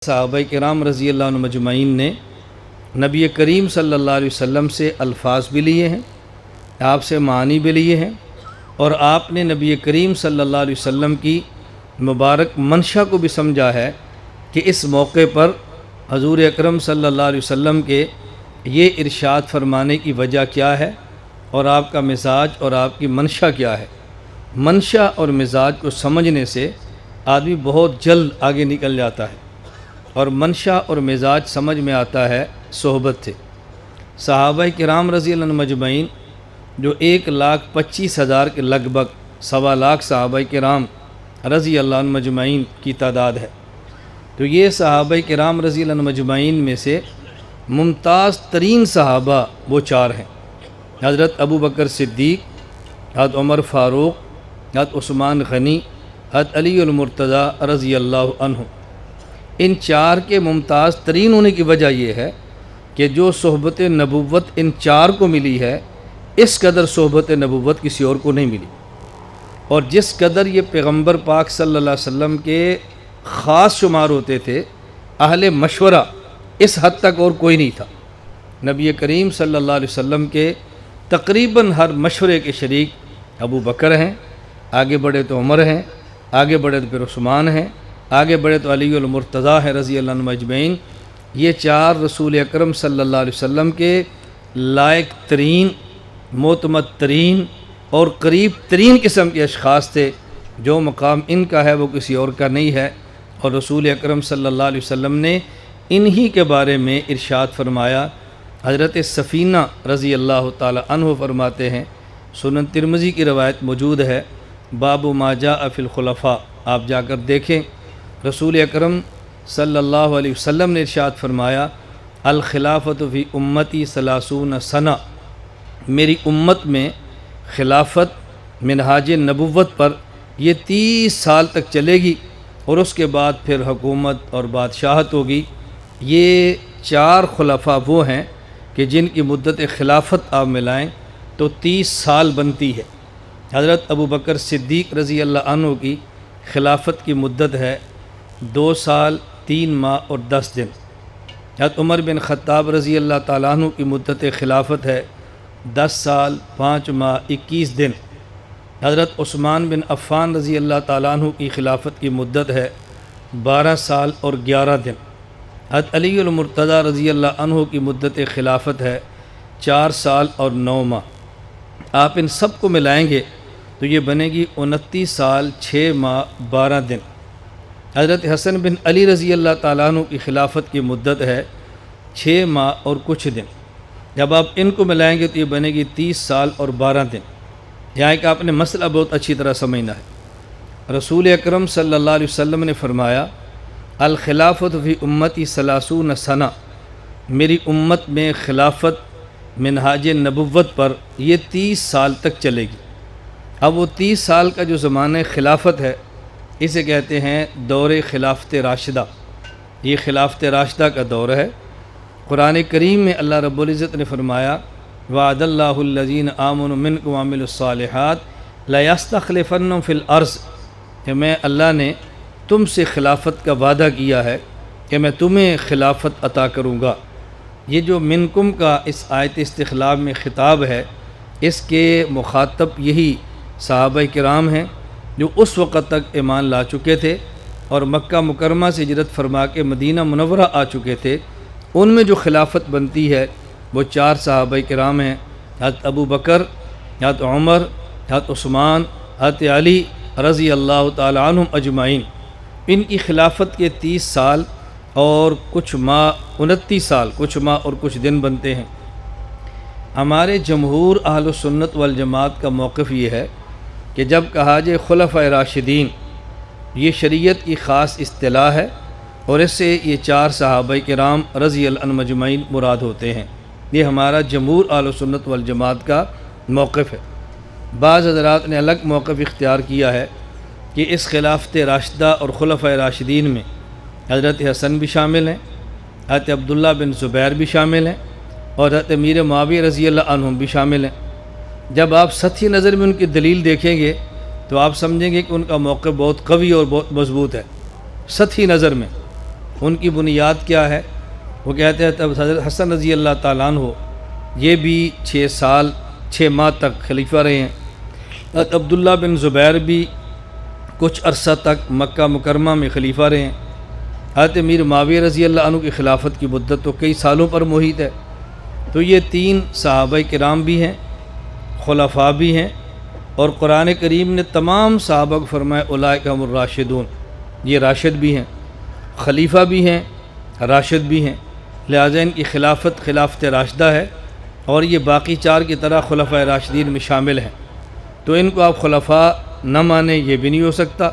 صحابہ کرام رضی اللہ عنہ مجمعین نے نبی کریم صلی اللہ علیہ وسلم سے الفاظ بھی لیے ہیں، آپ سے معانی بھی لیے ہیں، اور آپ نے نبی کریم صلی اللہ علیہ وسلم کی مبارک منشا کو بھی سمجھا ہے کہ اس موقع پر حضور اکرم صلی اللہ علیہ وسلم کے یہ ارشاد فرمانے کی وجہ کیا ہے اور آپ کا مزاج اور آپ کی منشا کیا ہے۔ منشا اور مزاج کو سمجھنے سے آدمی بہت جلد آگے نکل جاتا ہے، اور منشا اور مزاج سمجھ میں آتا ہے صحبت سے۔ صحابہ کرام رضی اللہ عنہ مجمعین جو 1,25,000 کے لگ بھگ 1.25 لاکھ صحابہ کرام رضی اللہ عنہ مجمعین کی تعداد ہے، تو یہ صحابہ کرام رضی اللہ عنہ مجمعین میں سے ممتاز ترین صحابہ وہ 4 ہیں: حضرت ابو بکر صدیق، حضرت عمر فاروق، حضرت عثمان غنی، حضرت علی المرتضیٰ رضی اللہ عنہ۔ ان 4 کے ممتاز ترین ہونے کی وجہ یہ ہے کہ جو صحبت نبوت ان 4 کو ملی ہے، اس قدر صحبت نبوت کسی اور کو نہیں ملی، اور جس قدر یہ پیغمبر پاک صلی اللہ علیہ وسلم کے خاص شمار ہوتے تھے، اہل مشورہ اس حد تک اور کوئی نہیں تھا۔ نبی کریم صلی اللہ علیہ وسلم کے تقریباً ہر مشورے کے شریک ابو بکر ہیں، آگے بڑھے تو عمر ہیں، آگے بڑھے تو پھر عثمان ہیں، آگے بڑھے تو علی المرتضیٰ ہے رضی اللہ عنہ اجمعین۔ یہ 4 رسول اکرم صلی اللہ علیہ وسلم کے لائق ترین، معتمد ترین اور قریب ترین قسم کے اشخاص تھے۔ جو مقام ان کا ہے وہ کسی اور کا نہیں ہے، اور رسول اکرم صلی اللہ علیہ وسلم نے انہی کے بارے میں ارشاد فرمایا۔ حضرت سفینہ رضی اللہ تعالی عنہ فرماتے ہیں، سنن ترمذی کی روایت موجود ہے، باب ما جاء فی الخلفاء، آپ جا کر دیکھیں۔ رسول اکرم صلی اللہ علیہ وسلم نے ارشاد فرمایا، الخلافت فی امتی 30 سنہ، میری امت میں خلافت منہاج نبوت پر یہ 30 سال تک چلے گی، اور اس کے بعد پھر حکومت اور بادشاہت ہوگی۔ یہ 4 خلفاء وہ ہیں کہ جن کی مدت خلافت آپ ملائیں تو 30 سال بنتی ہے۔ حضرت ابو بکر صدیق رضی اللہ عنہ کی خلافت کی مدت ہے 2 سال 3 ماہ اور 10 دن۔ حضرت عمر بن خطاب رضی اللہ تعالیٰ عنہ کی مدت خلافت ہے 10 سال 5 ماہ 21 دن۔ حضرت عثمان بن عفان رضی اللہ تعالیٰ عنہ کی خلافت کی مدت ہے 12 سال اور 11 دن۔ حضرت علی المرتضیٰ رضی اللہ عنہ کی مدت خلافت ہے 4 سال اور 9 ماہ۔ آپ ان سب کو ملائیں گے تو یہ بنے گی 29 سال 6 ماہ 12 دن۔ حضرت حسن بن علی رضی اللہ تعالیٰ عنہ کی خلافت کی مدت ہے 6 ماہ اور کچھ دن۔ جب آپ ان کو ملائیں گے تو یہ بنے گی 30 سال اور 12 دن۔ یہاں کہ آپ نے مسئلہ بہت اچھی طرح سمجھنا ہے۔ رسول اکرم صلی اللہ علیہ وسلم نے فرمایا، الخلافت فی امتی 30 سنہ، میری امت میں خلافت منہاج نبوت پر یہ 30 سال تک چلے گی۔ اب وہ 30 سال کا جو زمانہ خلافت ہے، اسے کہتے ہیں دور خلافت راشدہ۔ یہ خلافت راشدہ کا دور ہے۔ قرآن کریم میں اللہ رب العزت نے فرمایا، وعد اللہ الذین آمنوا منکم وعملوا الصالحات لیستخلفنہم فی الارض، کہ میں اللہ نے تم سے خلافت کا وعدہ کیا ہے کہ میں تمہیں خلافت عطا کروں گا۔ یہ جو منکم کا اس آیت استخلاف میں خطاب ہے، اس کے مخاطب یہی صحابہ کرام ہیں جو اس وقت تک ایمان لا چکے تھے اور مکہ مکرمہ سے ہجرت فرما کے مدینہ منورہ آ چکے تھے۔ ان میں جو خلافت بنتی ہے وہ 4 صحابہ کرام ہیں: حضرت ابو بکر، حضرت عمر، حضرت عثمان، حضرت علی رضی اللہ تعالی عنہم اجمعین۔ ان کی خلافت کے 30 سال اور کچھ ماہ، 29 سال کچھ ماہ اور کچھ دن بنتے ہیں۔ ہمارے جمہور اہل سنت والجماعت کا موقف یہ ہے کہ جب کہا جائے خلفاء راشدین، یہ شریعت کی خاص اصطلاح ہے، اور اس سے یہ 4 صحابہ کرام رضی اللہ عنہم اجمعین مراد ہوتے ہیں۔ یہ ہمارا جمہور اہل سنت والجماعت کا موقف ہے۔ بعض حضرات نے الگ موقف اختیار کیا ہے کہ اس خلافت راشدہ اور خلفاء راشدین میں حضرت حسن بھی شامل ہیں، حضرت عبداللہ بن زبیر بھی شامل ہیں، اور حضرت امیر معاویہ رضی اللہ عنہم بھی شامل ہیں۔ جب آپ سطحی نظر میں ان کی دلیل دیکھیں گے تو آپ سمجھیں گے کہ ان کا موقف بہت قوی اور بہت مضبوط ہے۔ سطحی نظر میں ان کی بنیاد کیا ہے؟ وہ کہتے ہیں تب حضرت حسن رضی اللہ تعالیٰ عنہ یہ بھی 6 ماہ تک خلیفہ رہے ہیں۔ حضرت عبداللہ بن زبیر بھی کچھ عرصہ تک مکہ مکرمہ میں خلیفہ رہے ہیں۔ حضرت امیر معاویہ رضی اللہ عنہ کی خلافت کی مدت تو کئی سالوں پر محیط ہے۔ تو یہ 3 صحابہ کرام بھی ہیں، خلفاء بھی ہیں، اور قرآن کریم نے تمام صحابہ کو فرمایا اولئک هم الراشدون، یہ راشد بھی ہیں، خلیفہ بھی ہیں، راشد بھی ہیں، لہٰذا ان کی خلافت راشدہ ہے، اور یہ باقی 4 کی طرح خلفاء راشدین میں شامل ہیں۔ تو ان کو آپ خلفاء نہ مانیں یہ بھی نہیں ہو سکتا،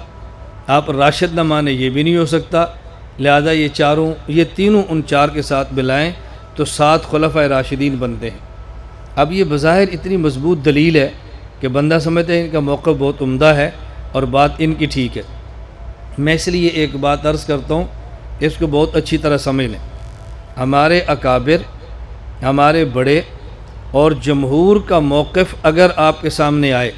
آپ راشد نہ مانیں یہ بھی نہیں ہو سکتا، لہذا یہ تینوں ان 4 کے ساتھ ملائیں تو 7 خلفاء راشدین بنتے ہیں۔ اب یہ بظاہر اتنی مضبوط دلیل ہے کہ بندہ سمجھتا ہے ان کا موقف بہت عمدہ ہے اور بات ان کی ٹھیک ہے۔ میں اس لیے ایک بات عرض کرتا ہوں، اس کو بہت اچھی طرح سمجھ لیں۔ ہمارے اکابر، ہمارے بڑے اور جمہور کا موقف اگر آپ کے سامنے آئے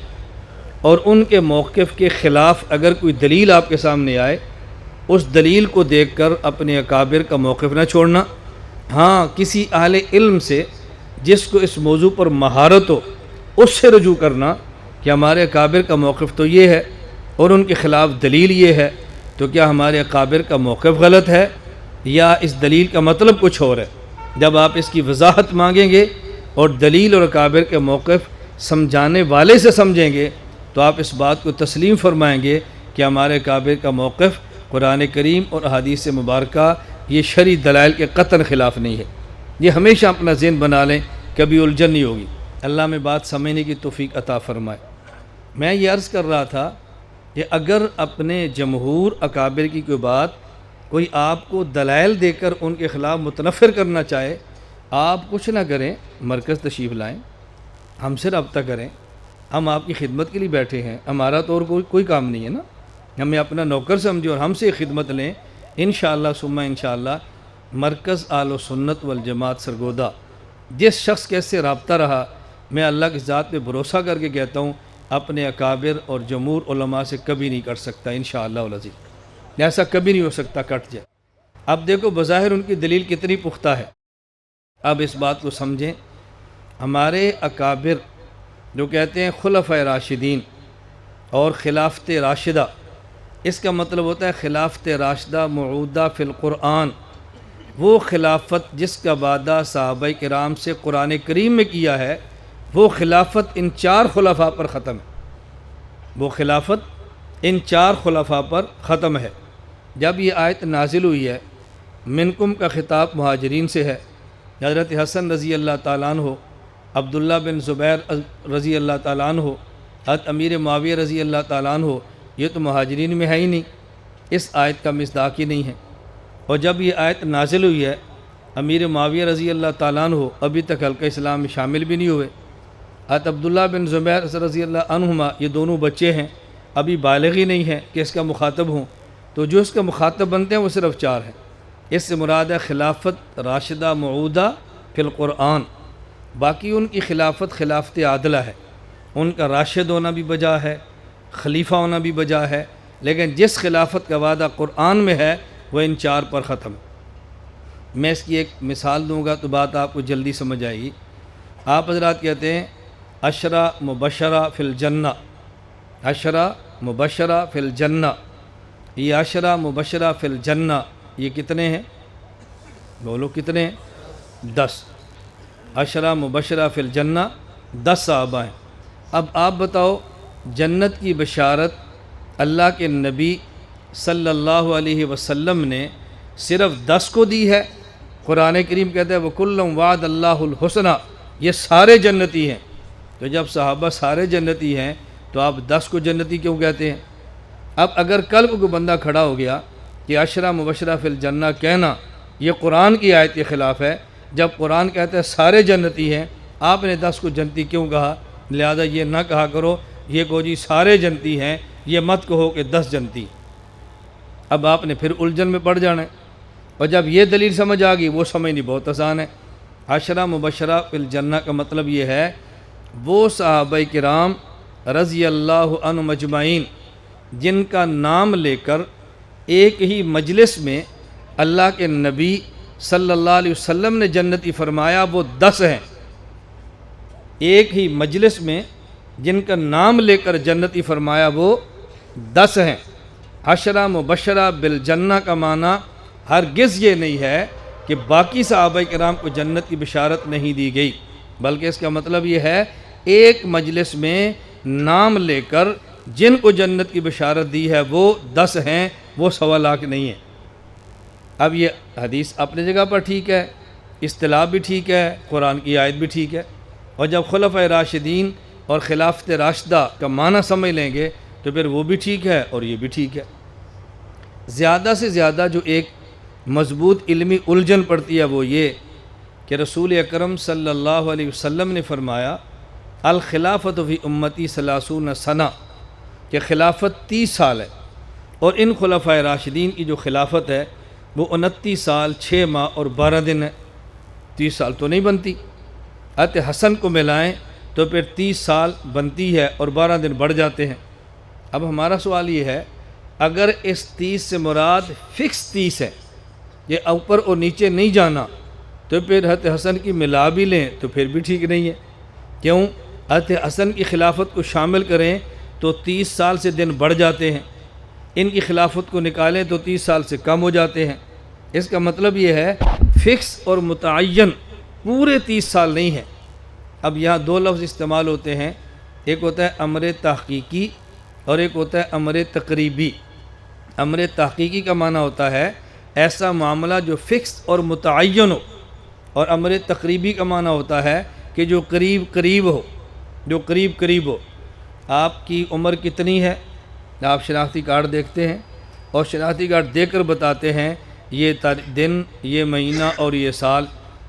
اور ان کے موقف کے خلاف اگر کوئی دلیل آپ کے سامنے آئے، اس دلیل کو دیکھ کر اپنے اکابر کا موقف نہ چھوڑنا۔ ہاں، کسی اہل علم سے جس کو اس موضوع پر مہارت ہو اس سے رجوع کرنا کہ ہمارے اکابر کا موقف تو یہ ہے اور ان کے خلاف دلیل یہ ہے، تو کیا ہمارے اکابر کا موقف غلط ہے یا اس دلیل کا مطلب کچھ اور ہے؟ جب آپ اس کی وضاحت مانگیں گے اور دلیل اور اکابر کے موقف سمجھانے والے سے سمجھیں گے تو آپ اس بات کو تسلیم فرمائیں گے کہ ہمارے اکابر کا موقف قرآن کریم اور احادیث مبارکہ یہ شرعی دلائل کے قطعاً خلاف نہیں ہے۔ یہ ہمیشہ اپنا ذہن بنا لیں، کبھی الجھن نہیں ہوگی۔ اللہ میں بات سمجھنے کی توفیق عطا فرمائے۔ میں یہ عرض کر رہا تھا کہ اگر اپنے جمہور اکابر کی کوئی بات کوئی آپ کو دلائل دے کر ان کے خلاف متنفر کرنا چاہے، آپ کچھ نہ کریں، مرکز تشریف لائیں، ہم سے رابطہ کریں، ہم آپ کی خدمت کے لیے بیٹھے ہیں، ہمارا تو اور کوئی کام نہیں ہے نا، ہمیں اپنا نوکر سمجھیں اور ہم سے خدمت لیں۔ انشاءاللہ ثم انشاءاللہ مرکز اہل سنت والجماعت سرگودا جس شخص کے سے رابطہ رہا، میں اللہ کی ذات پہ بھروسہ کر کے کہتا ہوں اپنے اکابر اور جمہور علماء سے کبھی نہیں کٹ سکتا انشاءاللہ العزیز، ایسا کبھی نہیں ہو سکتا کٹ جائے۔ اب دیکھو بظاہر ان کی دلیل کتنی پختہ ہے، اب اس بات کو سمجھیں۔ ہمارے اکابر جو کہتے ہیں خلفاء راشدین اور خلافت راشدہ، اس کا مطلب ہوتا ہے خلافت راشدہ موعودہ فی القرآن، وہ خلافت جس کا وعدہ صحابہ کرام سے قرآن کریم میں کیا ہے، وہ خلافت ان 4 خلفاء پر ختم ہے، وہ خلافت ان 4 خلفاء پر ختم ہے۔ جب یہ آیت نازل ہوئی ہے، منکم کا خطاب مہاجرین سے ہے، حضرت حسن رضی اللہ تعالیٰ عنہ، عبداللہ بن زبیر رضی اللہ تعالیٰ عنہ، حضرت امیر معاویہ رضی اللہ تعالیٰ عنہ، یہ تو مہاجرین میں ہے ہی نہیں، اس آیت کا مصداق ہی نہیں ہے۔ اور جب یہ آیت نازل ہوئی ہے، امیر معاویہ رضی اللہ تعالیٰ عنہ ابھی تک حلقہ اسلام میں شامل بھی نہیں ہوئے، حضرت عبداللہ بن زبیر رضی اللہ عنہما یہ دونوں بچے ہیں، ابھی بالغ ہی نہیں ہیں کہ اس کا مخاطب ہوں، تو جو اس کا مخاطب بنتے ہیں وہ صرف 4 ہیں۔ اس سے مراد ہے خلافت راشدہ موعودہ فی القرآن، باقی ان کی خلافت عادلہ ہے، ان کا راشد ہونا بھی بجا ہے، خلیفہ ہونا بھی بجا ہے، لیکن جس خلافت کا وعدہ قرآن میں ہے وہ ان 4 پر ختم ہے۔ میں اس کی ایک مثال دوں گا تو بات آپ کو جلدی سمجھ آئے گی۔ آپ حضرات کہتے ہیں عشرہ مبشرہ فی الجنہ، عشرہ مبشرہ فی الجنہ، یہ عشرہ مبشرہ فی الجنہ یہ کتنے ہیں؟ بولو کتنے ہیں؟ 10 عشرہ مبشرہ فی الجنہ 10 صحابہ ہیں۔ اب آپ بتاؤ جنت کی بشارت اللہ کے نبی صلی اللہ علیہ وسلم نے صرف 10 کو دی ہے؟ قرآن کریم کہتا ہے وَكُلًّا وَعَدَ اللَّهُ الْحُسْنَى، یہ سارے جنتی ہیں۔ تو جب صحابہ سارے جنتی ہیں تو آپ 10 کو جنتی کیوں کہتے ہیں؟ اب اگر کل کو کوئی بندہ کھڑا ہو گیا کہ عشرہ مبشرہ فی الجنہ کہنا یہ قرآن کی آیت کے خلاف ہے، جب قرآن کہتا ہے سارے جنتی ہیں، آپ نے 10 کو جنتی کیوں کہا؟ لہذا یہ نہ کہا کرو یہ کو جی سارے جنتی ہیں، یہ مت کہو کہ 10 جنتی۔ اب آپ نے پھر الجھن میں پڑ جانا ہے، اور جب یہ دلیل سمجھ آ گئی وہ سمجھنی بہت آسان ہے۔ عشرہ مبشرہ فی الجنہ کا مطلب یہ ہے وہ صحابہ کرام رضی اللہ عنہم اجمعین جن کا نام لے کر ایک ہی مجلس میں اللہ کے نبی صلی اللہ علیہ وسلم نے جنتی فرمایا وہ 10 ہیں۔ ایک ہی مجلس میں جن کا نام لے کر جنتی فرمایا وہ 10 ہیں۔ 10 مبشرہ بالجنہ کا معنی ہرگز یہ نہیں ہے کہ باقی صحابہ کرام کو جنت کی بشارت نہیں دی گئی، بلکہ اس کا مطلب یہ ہے ایک مجلس میں نام لے کر جن کو جنت کی بشارت دی ہے وہ 10 ہیں، وہ 1.25 لاکھ نہیں ہیں۔ اب یہ حدیث اپنی جگہ پر ٹھیک ہے، اصطلاح بھی ٹھیک ہے، قرآن کی آیت بھی ٹھیک ہے، اور جب خلفائے راشدین اور خلافت راشدہ کا معنی سمجھ لیں گے تو پھر وہ بھی ٹھیک ہے اور یہ بھی ٹھیک ہے۔ زیادہ سے زیادہ جو ایک مضبوط علمی الجھن پڑتی ہے وہ یہ کہ رسول اکرم صلی اللہ علیہ وسلم نے فرمایا الخلافت فی امتی 30 سنہ، کہ خلافت 30 سال ہے، اور ان خلفائے راشدین کی جو خلافت ہے وہ 29 سال 6 ماہ اور 12 دن ہے۔ 30 سال تو نہیں بنتی، حضرت حسن کو ملائیں تو پھر 30 سال بنتی ہے اور 12 دن بڑھ جاتے ہیں۔ اب ہمارا سوال یہ ہے اگر اس 30 سے مراد فکس 30 ہے، یہ اوپر اور نیچے نہیں جانا، تو پھر حضرت حسن کی ملا بھی لیں تو پھر بھی ٹھیک نہیں ہے۔ کیوں؟ حضرت حسن کی خلافت کو شامل کریں تو 30 سال سے دن بڑھ جاتے ہیں، ان کی خلافت کو نکالیں تو 30 سال سے کم ہو جاتے ہیں۔ اس کا مطلب یہ ہے فکس اور متعین پورے 30 سال نہیں ہے۔ اب یہاں 2 لفظ استعمال ہوتے ہیں، ایک ہوتا ہے امر تحقیقی اور ایک ہوتا ہے امر تقریبی۔ امر تحقیقی کا معنی ہوتا ہے ایسا معاملہ جو فکس اور متعین ہو، اور امر تقریبی کا معنی ہوتا ہے کہ جو قریب قریب ہو، جو قریب قریب ہو۔ آپ کی عمر کتنی ہے؟ آپ شناختی کارڈ دیکھتے ہیں اور شناختی کارڈ دے کر بتاتے ہیں یہ دن، یہ مہینہ اور یہ سال،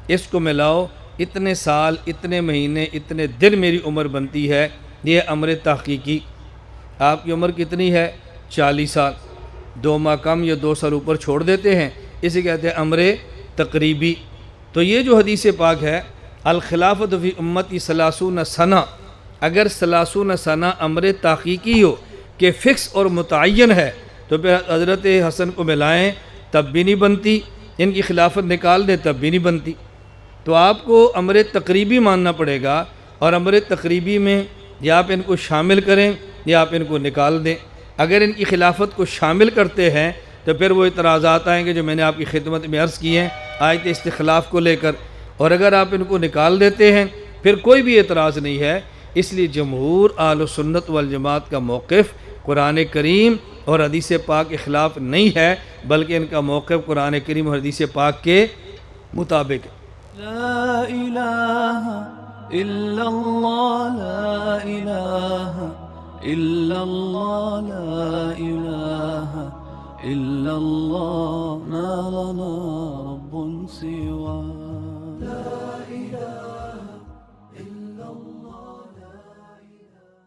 اس کو ملاؤ، اتنے سال، اتنے مہینے، اتنے دن میری عمر بنتی ہے، یہ امر تحقیقی۔ آپ کی عمر کتنی ہے؟ 40 سال، 2 ماہ کم یا 2 سال اوپر چھوڑ دیتے ہیں، اسے کہتے ہیں امر تقریبی۔ تو یہ جو حدیث پاک ہے الخلافت فی امتی 30 سنہ، اگر 30 سنہ امر تحقیقی ہو کہ فکس اور متعین ہے تو پھر حضرت حسن کو ملائیں تب بھی نہیں بنتی، ان کی خلافت نکال دیں تب بھی نہیں بنتی۔ تو آپ کو امر تقریبی ماننا پڑے گا، اور امر تقریبی میں یا آپ ان کو شامل کریں یا آپ ان کو نکال دیں۔ اگر ان کی خلافت کو شامل کرتے ہیں تو پھر وہ اعتراضات آئیں گے جو میں نے آپ کی خدمت میں عرض کی ہیں آیت استخلاف کو لے کر، اور اگر آپ ان کو نکال دیتے ہیں پھر کوئی بھی اعتراض نہیں ہے۔ اس لیے جمہور اہل سنت والجماعت کا موقف قرآن کریم اور حدیث پاک کے خلاف نہیں ہے، بلکہ ان کا موقف قرآن کریم اور حدیث پاک کے مطابق ہے۔ لا الہ الا اللہ، لا الہ الا اللہ، لا الہ الا اللہ، ما لنا رب سوا۔